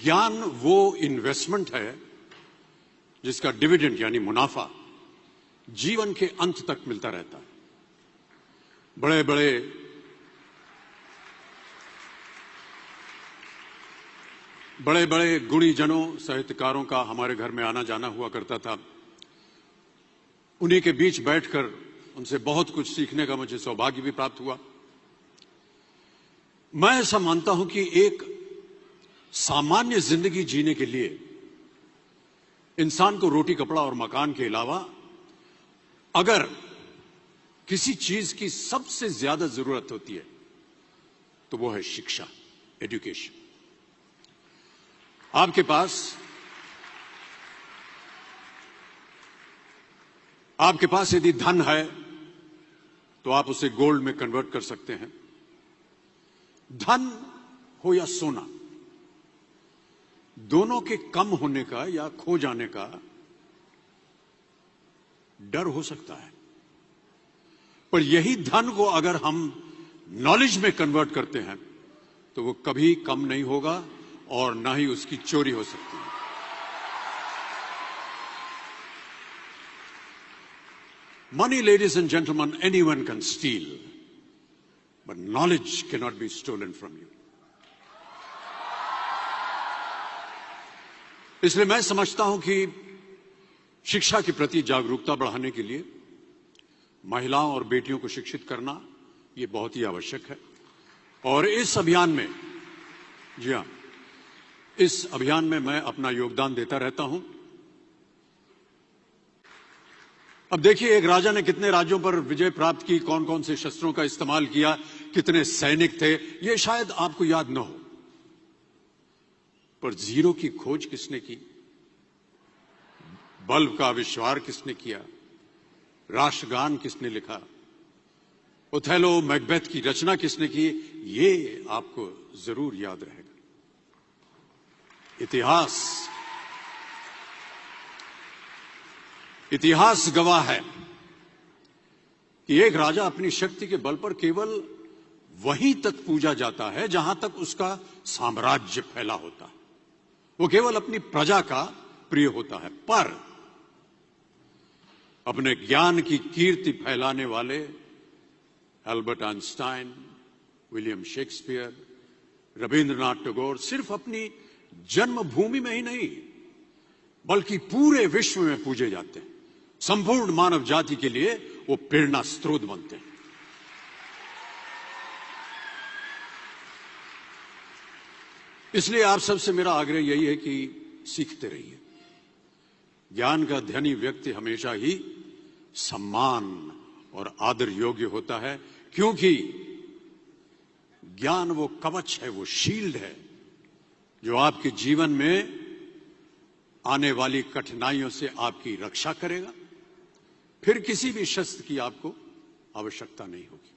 ज्ञान वो इन्वेस्टमेंट है जिसका डिविडेंड यानी मुनाफा जीवन के अंत तक मिलता रहता है। बड़े बड़े गुणीजनों साहित्यकारों का हमारे घर में आना जाना हुआ करता था। उन्हीं के बीच बैठकर उनसे बहुत कुछ सीखने का मुझे सौभाग्य भी प्राप्त हुआ। मैं ऐसा मानता हूं कि एक सामान्य जिंदगी जीने के लिए इंसान को रोटी कपड़ा और मकान के अलावा अगर किसी चीज की सबसे ज्यादा जरूरत होती है तो वो है शिक्षा, एजुकेशन। आपके पास यदि धन है तो आप उसे गोल्ड में कन्वर्ट कर सकते हैं। धन हो या सोना, दोनों के कम होने का या खो जाने का डर हो सकता है, पर यही धन को अगर हम नॉलेज में कन्वर्ट करते हैं तो वो कभी कम नहीं होगा और ना ही उसकी चोरी हो सकती है। Money, ladies and gentlemen, anyone can steal, but knowledge cannot be stolen from you. इसलिए मैं समझता हूं कि शिक्षा के प्रति जागरूकता बढ़ाने के लिए महिलाओं और बेटियों को शिक्षित करना ये बहुत ही आवश्यक है। और इस अभियान में, जी हां, इस अभियान में मैं अपना योगदान देता रहता हूं। अब देखिए, एक राजा ने कितने राज्यों पर विजय प्राप्त की, कौन कौन से शस्त्रों का इस्तेमाल किया, कितने सैनिक थे, ये शायद आपको याद न हो, पर जीरो की खोज किसने की, बल्ब का आविष्कार किसने किया, राष्ट्रगान किसने लिखा, ओथेलो मैकबेथ की रचना किसने की, ये आपको जरूर याद रहेगा। इतिहास गवाह है कि एक राजा अपनी शक्ति के बल पर केवल वहीं तक पूजा जाता है जहां तक उसका साम्राज्य फैला होता है। वो केवल अपनी प्रजा का प्रिय होता है। पर अपने ज्ञान की कीर्ति फैलाने वाले Albert Einstein, William Shakespeare, Rabindranath Tagore सिर्फ अपनी जन्मभूमि में ही नहीं बल्कि पूरे विश्व में पूजे जाते हैं। संपूर्ण मानव जाति के लिए वो प्रेरणा स्रोत बनते हैं। इसलिए आप सबसे मेरा आग्रह यही है कि सीखते रहिए। ज्ञान का धनी व्यक्ति हमेशा ही सम्मान और आदर योग्य होता है, क्योंकि ज्ञान वो कवच है, वो शील्ड है जो आपके जीवन में आने वाली कठिनाइयों से आपकी रक्षा करेगा। फिर किसी भी शस्त्र की आपको आवश्यकता नहीं होगी।